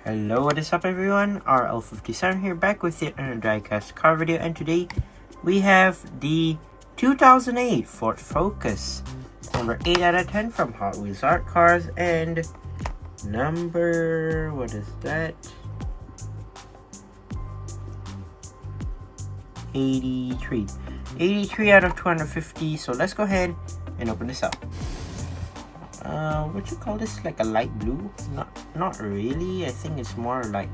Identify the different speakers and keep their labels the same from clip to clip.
Speaker 1: Hello, what is up everyone? RL57 here, back with yet another Diecast car video, and today we have the 2008 Fordfocus, number 8 out of 10 from Hot Wheels Art Cars, and number, what is that? 83. 83 out of 250, so let's go ahead and open this up. What you call this, like a light blue? Not really. I think it's more like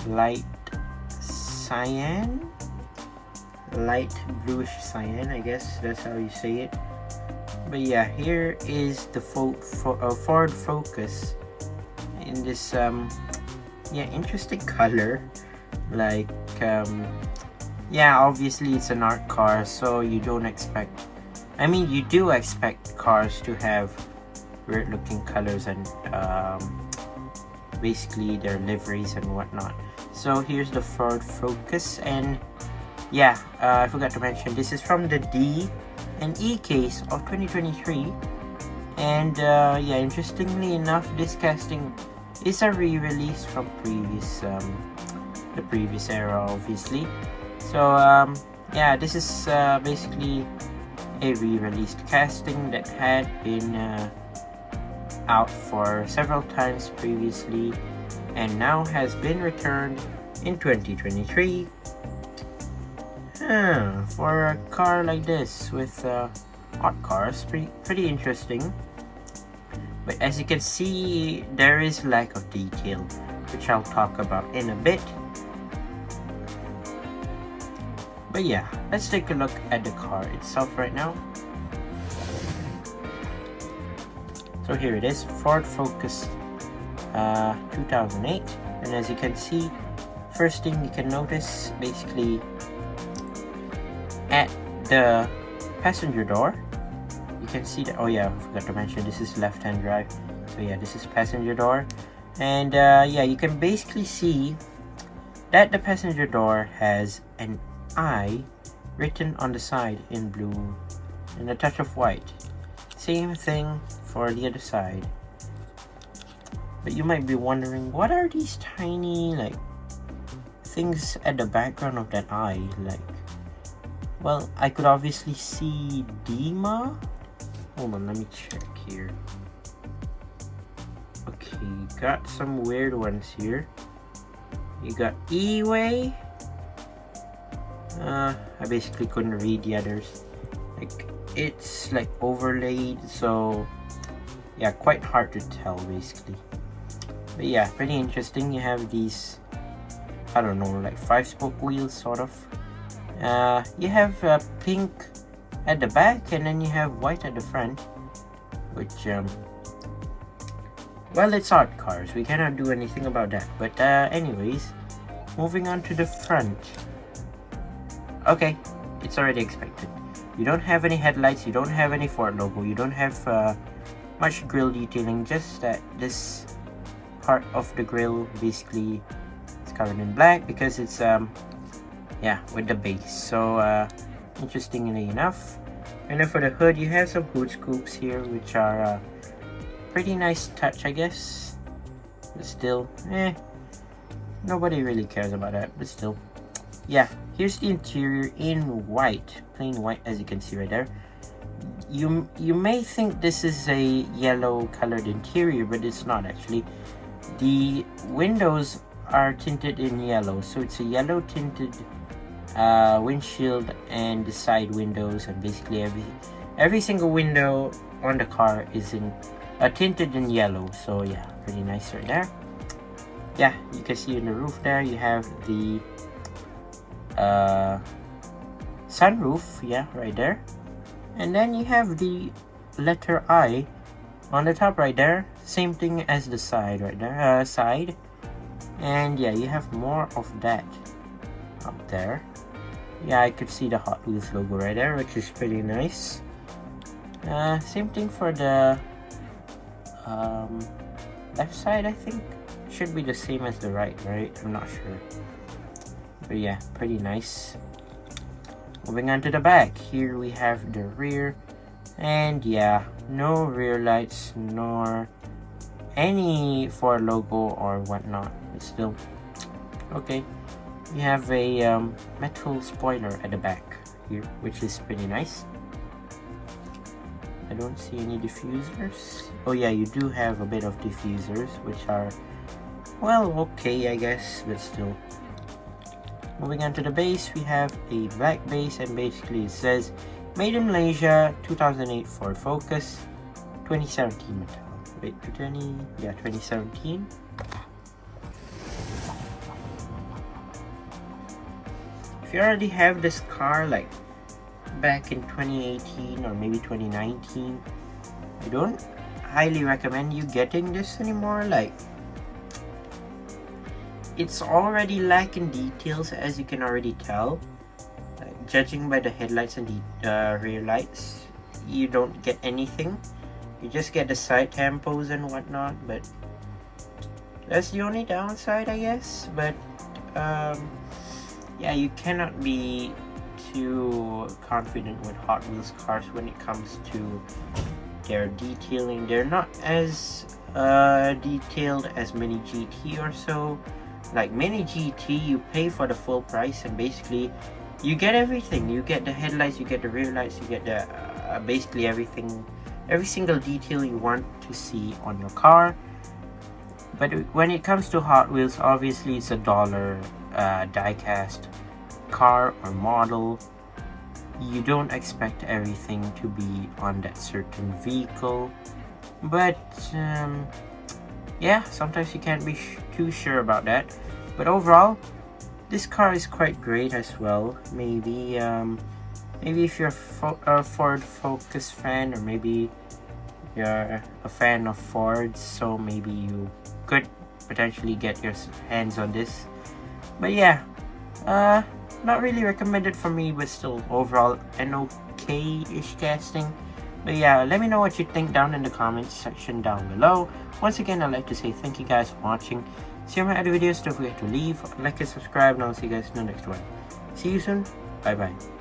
Speaker 1: light cyan, light bluish cyan, I guess that's how you say it. But yeah, here is the Fordfocus in this interesting color. Like yeah, obviously it's an art car, so you don't expect, I mean you do expect cars to have weird looking colors and basically their liveries and whatnot. So here's the Fordfocus, and yeah, I forgot to mention this is from the D and E case of 2023, and yeah, interestingly enough, this casting is a re-release from the previous era, obviously. So yeah, this is basically a re-released casting that had been out for several times previously and now has been returned in 2023 for a car like this with art cars. Pretty interesting, but as you can see, there is lack of detail, which I'll talk about in a bit. But yeah, let's take a look at the car itself right now. So here it is, Fordfocus 2008, and as you can see, first thing you can notice, basically at the passenger door, you can see that, oh yeah, I forgot to mention, this is left-hand drive. So yeah, this is passenger door, and yeah, you can basically see that the passenger door has an I written on the side in blue and a touch of white. Same thing for the other side. But you might be wondering, what are these tiny like things at the background of that eye? Like, well, I could obviously see Dima. Hold on, let me check here. Okay, got some weird ones here. You got E-Way. I basically couldn't read the others. Like, it's like overlaid, so yeah, quite hard to tell basically. But yeah, pretty interesting. You have these, I don't know, like 5-spoke wheels sort of. You have pink at the back, and then you have white at the front, which well, it's art cars, we cannot do anything about that. But anyways, moving on to the front. Okay, it's already expected. You don't have any headlights, you don't have any Ford logo, you don't have much grille detailing, just that this part of the grille basically is covered in black because it's yeah, with the base. So interestingly enough. And then for the hood, you have some hood scoops here, which are pretty nice touch, I guess, but still nobody really cares about that, but still. Yeah, here's the interior in white, plain white, as you can see right there. You may think this is a yellow colored interior, but it's not actually. The windows are tinted in yellow, so it's a yellow tinted windshield and the side windows, and basically every single window on the car is in tinted in yellow. So yeah, pretty nice right there. Yeah, you can see in the roof there you have the sunroof, yeah, right there, and then you have the letter I on the top right there, same thing as the side right there, side, and yeah, you have more of that up there. Yeah, I could see the Hot Wheels logo right there, which is pretty nice. Same thing for the left side. I think should be the same as the right, I'm not sure. But yeah, pretty nice. Moving on to the back, here we have the rear, and yeah, no rear lights nor any Ford logo or whatnot. But still, okay. You have a metal spoiler at the back here, which is pretty nice. I don't see any diffusers. Oh yeah, you do have a bit of diffusers, which are, well, okay, I guess, but still. Moving on to the base, we have a black base, and basically it says made in Malaysia, 2008 Fordfocus, 2017 metal. Wait, 2017. If you already have this car like back in 2018 or maybe 2019, I don't highly recommend you getting this anymore. Like, it's already lacking details, as you can already tell. Judging by the headlights and the rear lights, you don't get anything. You just get the side tampos and whatnot, but that's the only downside, I guess. But yeah, you cannot be too confident with Hot Wheels cars when it comes to their detailing. They're not as detailed as Mini GT or so. Like Mini GT, you pay for the full price, and basically you get everything. You get the headlights, you get the rear lights, you get the basically everything, every single detail you want to see on your car. But when it comes to Hot Wheels, obviously it's a dollar diecast car or model. You don't expect everything to be on that certain vehicle, but yeah, sometimes you can't be too sure about that. But overall, this car is quite great as well. Maybe if you're a Fordfocus fan, or maybe you're a fan of Fords, so maybe you could potentially get your hands on this. But yeah, not really recommended for me, but still overall an okay-ish casting. But yeah, let me know what you think down in the comments section down below. Once again, I'd like to say thank you guys for watching. See you in my other videos. Don't forget to leave, like, and subscribe, and I'll see you guys in the next one. See you soon. Bye bye.